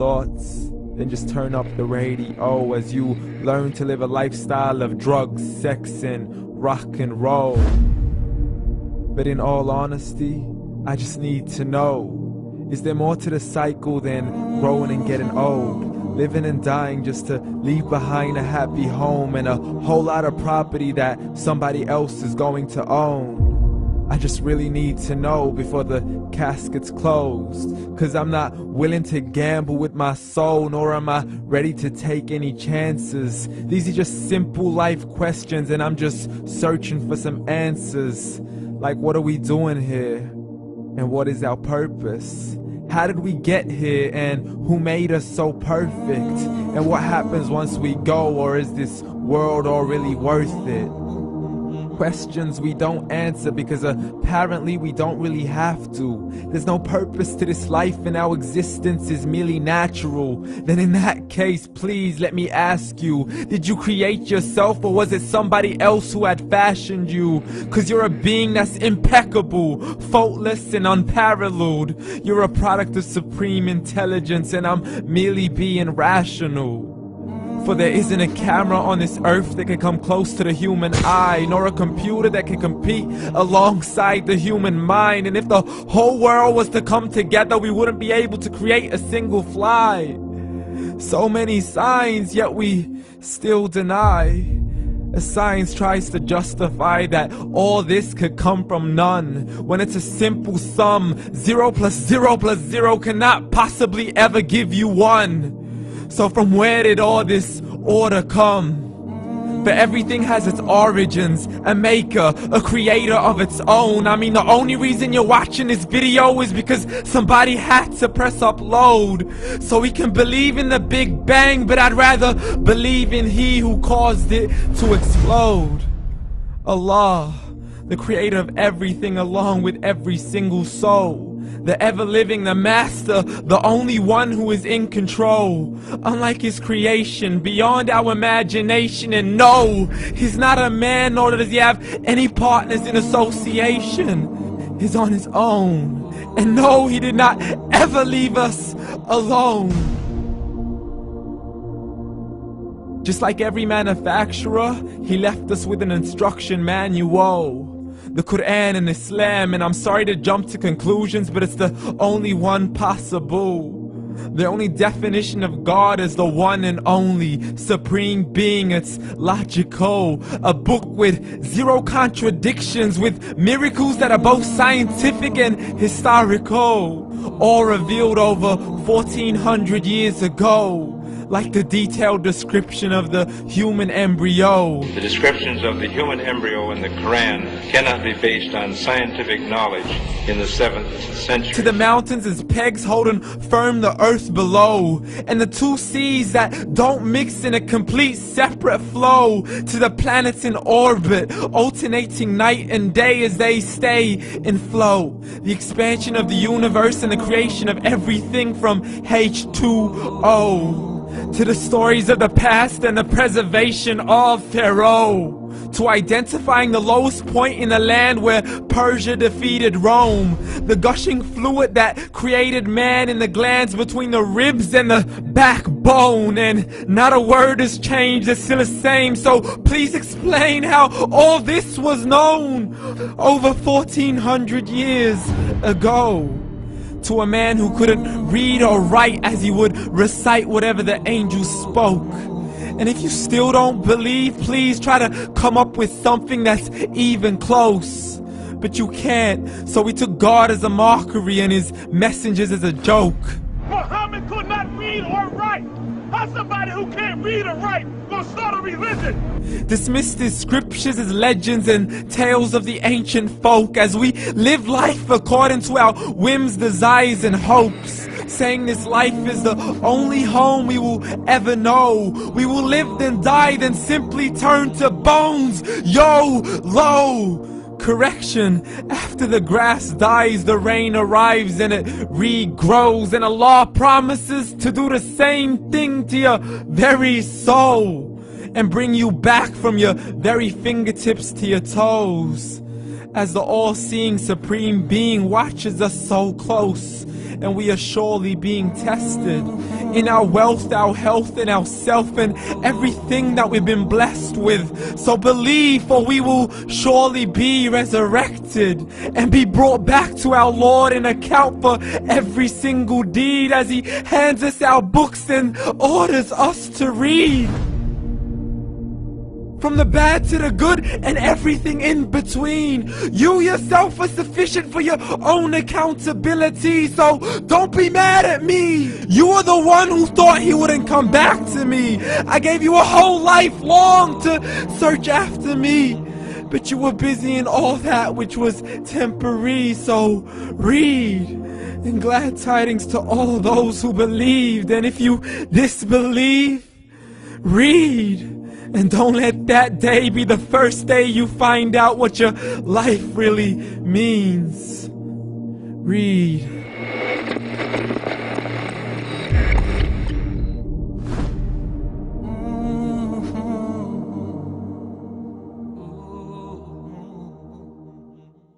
thoughts, then just turn up the radio as you learn to live a lifestyle of drugs, sex, and rock and roll. But in all honesty, I just need to know, is there more to the cycle than growing and getting old? Living and dying just to leave behind a happy home and a whole lot of property that somebody else is going to own. I just really need to know before the casket's closed, 'cause I'm not willing to gamble with my soul, nor am I ready to take any chances. These are just simple life questions and I'm just searching for some answers. Like, what are we doing here? And what is our purpose? How did we get here, and who made us so perfect? And what happens once we go, or is this world all really worth it? Questions we don't answer because apparently we don't really have to. There's no purpose to this life and our existence is merely natural. Then in that case, please let me ask you, did you create yourself, or was it somebody else who had fashioned you? 'Cause you're a being that's impeccable, faultless and unparalleled. You're a product of supreme intelligence and I'm merely being rational. For there isn't a camera on this earth that can come close to the human eye, nor a computer that can compete alongside the human mind. And if the whole world was to come together, we wouldn't be able to create a single fly. So many signs, yet we still deny. As science tries to justify that all this could come from none, when it's a simple sum. 0 plus 0 plus 0 cannot possibly ever give you 1. So from where did all this order come? For everything has its origins, a maker, a creator of its own. I mean, the only reason you're watching this video is because somebody had to press upload. So we can believe in the Big Bang, but I'd rather believe in He who caused it to explode. Allah, the creator of everything along with every single soul. The ever-living, the master, the only one who is in control. Unlike his creation, beyond our imagination. And no, he's not a man, nor does he have any partners in association. He's on his own. And no, he did not ever leave us alone. Just like every manufacturer, he left us with an instruction manual. The Quran and Islam, and I'm sorry to jump to conclusions, but it's the only one possible. The only definition of God is the one and only supreme being. It's logical, a book with 0 contradictions, with miracles that are both scientific and historical, all revealed over 1400 years ago. Like the detailed description of the human embryo. The descriptions of the human embryo in the Quran cannot be based on scientific knowledge in the 7th century. To the mountains as pegs holding firm the earth below, and the 2 seas that don't mix in a complete separate flow. To the planets in orbit, alternating night and day as they stay in flow. The expansion of the universe and the creation of everything from H2O. To the stories of the past and the preservation of Pharaoh. To identifying the lowest point in the land where Persia defeated Rome. The gushing fluid that created man in the glands between the ribs and the backbone. And not a word has changed, it's still the same. So please explain how all this was known over 1400 years ago. To a man who couldn't read or write, as he would recite whatever the angels spoke. And if you still don't believe, please try to come up with something that's even close. But you can't, so we took God as a mockery and his messengers as a joke. Muhammad could not read or write. How's somebody who can't read or write gonna start a religion? Dismissed his scriptures as legends and tales of the ancient folk, as we live life according to our whims, desires, and hopes. Saying this life is the only home we will ever know. We will live then die, then simply turn to bones. YOLO! Correction, after the grass dies, the rain arrives and it regrows, and Allah promises to do the same thing to your very soul and bring you back from your very fingertips to your toes, as the all-seeing supreme being watches us so close, and we are surely being tested. in our wealth, our health, and our self, and everything that we've been blessed with. So believe, for we will surely be resurrected and be brought back to our Lord and account for every single deed as He hands us our books and orders us to read. From the bad to the good and everything in between. You yourself are sufficient for your own accountability, so don't be mad at me. You are the one who thought He wouldn't come back to me. I gave you a whole life long to search after me, but you were busy in all that which was temporary, so read. And glad tidings to all those who believed, and if you disbelieve, read. And don't let that day be the first day you find out what your life really means. Read.